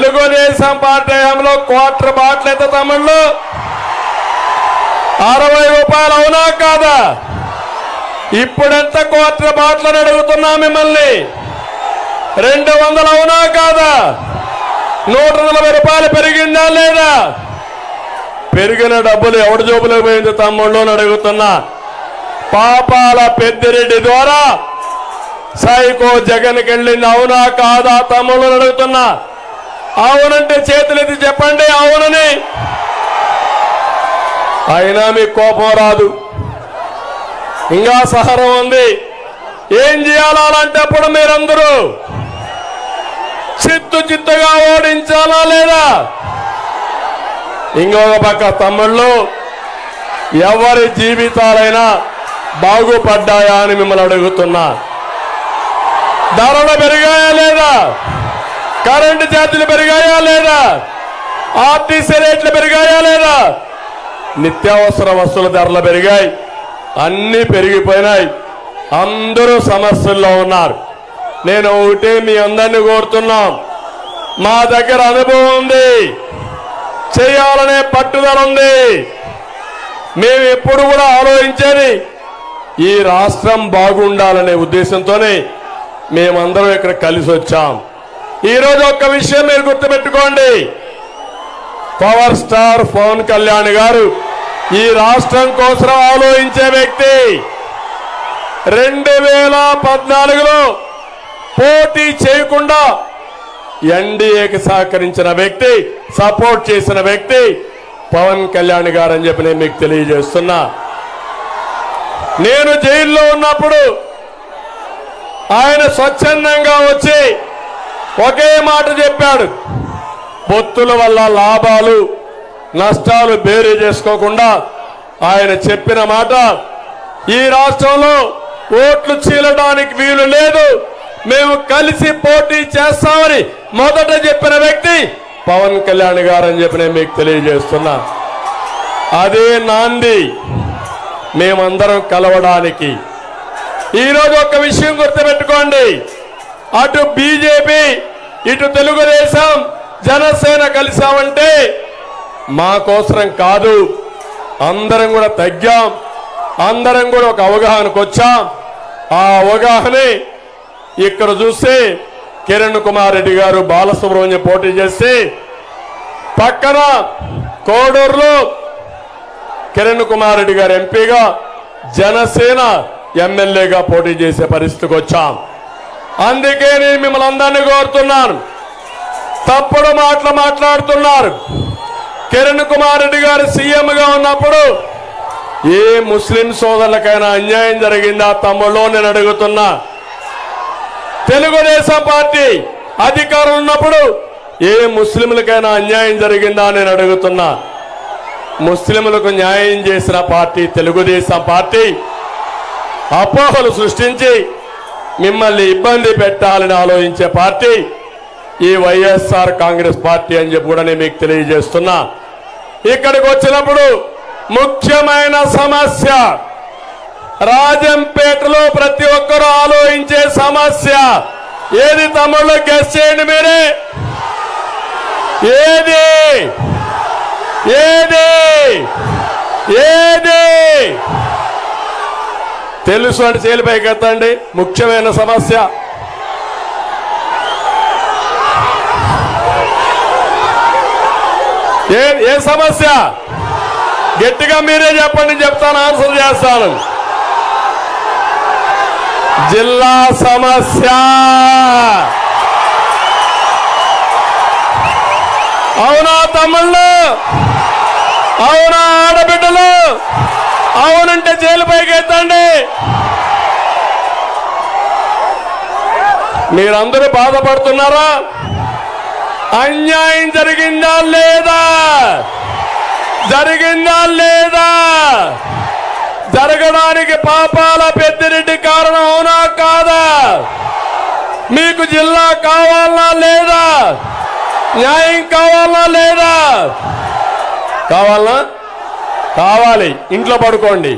Telugu Desam party హయాంలో quarter bottle ఎంత తమ్ముళ్ళు? 60 రూపాయలు, అవునా కాదా? ఇప్పుడెంత క్వార్టర్ బాటిల్ అని అడుగుతున్నా మిమ్మల్ని? 200, అవునా కాదా? 140 రూపాయలు పెరిగిందా లేదా? పెరిగిన డబ్బులు ఎవడి జోబులకు పోయింది తమ్ముళ్ళు అని అడుగుతున్నా. పాపాల పెద్దిరెడ్డి ద్వారా సైకో జగన్కి వెళ్ళింది, అవునా కాదా తమ్ముళ్ళు అని అడుగుతున్నా. అవునంటే చేతులెత్తి చెప్పండి అవునని. అయినా మీకు కోపం రాదు, ఇంకా సహనం ఉంది. ఏం చేయాలా అలాంటప్పుడు మీరందరూ చిత్తుగా ఓడించాలా లేదా? ఇంకొక పక్క తమ్ముళ్ళు, ఎవరి జీవితాలైనా బాగుపడ్డాయా అని మిమ్మల్ని అడుగుతున్నా. ధరలు పెరిగాయా లేదా? కరెంటు ఛార్జీలు పెరిగాయా లేదా? ఆర్టీసీ రేట్లు పెరిగాయా లేదా? నిత్యావసర వస్తువుల ధరలు పెరిగాయి, అన్నీ పెరిగిపోయినాయి. అందరూ సమస్యల్లో ఉన్నారు. నేను ఒకటే మీ అందరినీ కోరుతున్నాం, మా దగ్గర అనుభవం ఉంది, చేయాలనే పట్టుదల ఉంది. మేము ఎప్పుడు కూడా ఆలోచించేది ఈ రాష్ట్రం బాగుండాలనే ఉద్దేశంతోనే మేమందరం ఇక్కడ కలిసి వచ్చాం. ఈరోజు ఒక్క విషయం మీరు గుర్తుపెట్టుకోండి, పవర్ స్టార్ పవన్ కళ్యాణ్ గారు ఈ రాష్ట్రం కోసం ఆలోచించే వ్యక్తి. 2014లో పోటీ చేయకుండా ఎన్డీఏకి సహకరించిన వ్యక్తి, సపోర్ట్ చేసిన వ్యక్తి పవన్ కళ్యాణ్ గారు అని చెప్పి నేను మీకు తెలియజేస్తున్నా. నేను జైల్లో ఉన్నప్పుడు ఆయన స్వచ్ఛందంగా వచ్చి ఒకే మాట చెప్పాడు, పొత్తుల వల్ల లాభాలు నష్టాలు బేరీ చేసుకోకుండా ఆయన చెప్పిన మాట, ఈ రాష్ట్రంలో ఓట్లు చీలడానికి వీలు లేదు, మేము కలిసి పోటీ చేస్తామని మొదట చెప్పిన వ్యక్తి పవన్ కళ్యాణ్ గారు అని చెప్పి నేను మీకు తెలియజేస్తున్నా. అదే నాంది మేమందరం కలవడానికి. ఈరోజు ఒక విషయం గుర్తుపెట్టుకోండి, అటు బీజేపీ ఇటు తెలుగుదేశం జనసేన కలిసామంటే మా కోసరం కాదు, అందరం కూడా తగ్గాం, అందరం కూడా ఒక అవగాహనకు వచ్చాం. ఆ అవగాహనే ఇక్కడ చూస్తే కిరణ్ కుమార్ రెడ్డి గారు బాలసుబ్రహ్మణ్యం పోటీ చేసి, పక్కన కోడూరులో కిరణ్ కుమార్ రెడ్డి గారు ఎంపీగా, జనసేన ఎమ్మెల్యేగా పోటీ చేసే పరిస్థితికి వచ్చాం. అందుకే నేను మిమ్మల్ని అందరినీ కోరుతున్నాను, తప్పుడు మాటలు మాట్లాడుతున్నారు. కిరణ్ కుమార్ రెడ్డి గారు సీఎంగా ఉన్నప్పుడు ఏ ముస్లిం సోదరులకైనా అన్యాయం జరిగిందా తమ్ముళ్ళు నేను అడుగుతున్నా. తెలుగుదేశం పార్టీ అధికారం ఉన్నప్పుడు ఏ ముస్లింలకైనా అన్యాయం జరిగిందా నేను అడుగుతున్నా. ముస్లింలకు న్యాయం చేసిన పార్టీ తెలుగుదేశం పార్టీ. అపోహలు సృష్టించి మిమ్మల్ని ఇబ్బంది పెట్టాలని ఆలోచించే పార్టీ ఈ వైఎస్ఆర్ కాంగ్రెస్ పార్టీ అని చెప్పి కూడా నేను మీకు తెలియజేస్తున్నా. ఇక్కడికి వచ్చినప్పుడు ముఖ్యమైన సమస్య, రాజంపేటలో ప్రతి ఒక్కరూ ఆలోచించే సమస్య ఏది తమ్ముళ్ళు? గెస్ చేయండి మీరే. ఏది ఏది ఏది తెలుసు అంటే చేలిపైకి ఎత్తండి. ముఖ్యమైన సమస్య ఏ సమస్య? గట్టిగా మీరే చెప్పండి, చెప్తాను, ఆన్సర్ చేస్తాను. జిల్లా సమస్య. అవునా తమ్ముళ్ళు? అవునా ఆడబిడ్డలు? అవునంటే జైలు పైకి ఎత్తండి. మీరందరూ బాధపడుతున్నారా? అన్యాయం జరిగిందా లేదా? జరిగిందా లేదా? జరగడానికి పాపాల పెద్దిరెడ్డి కారణం, అవునా కాదా? మీకు జిల్లా కావాలనా లేదా? న్యాయం కావాలనా లేదా? కావాలనా? కావాలి. ఇంట్లో పడుకోండి.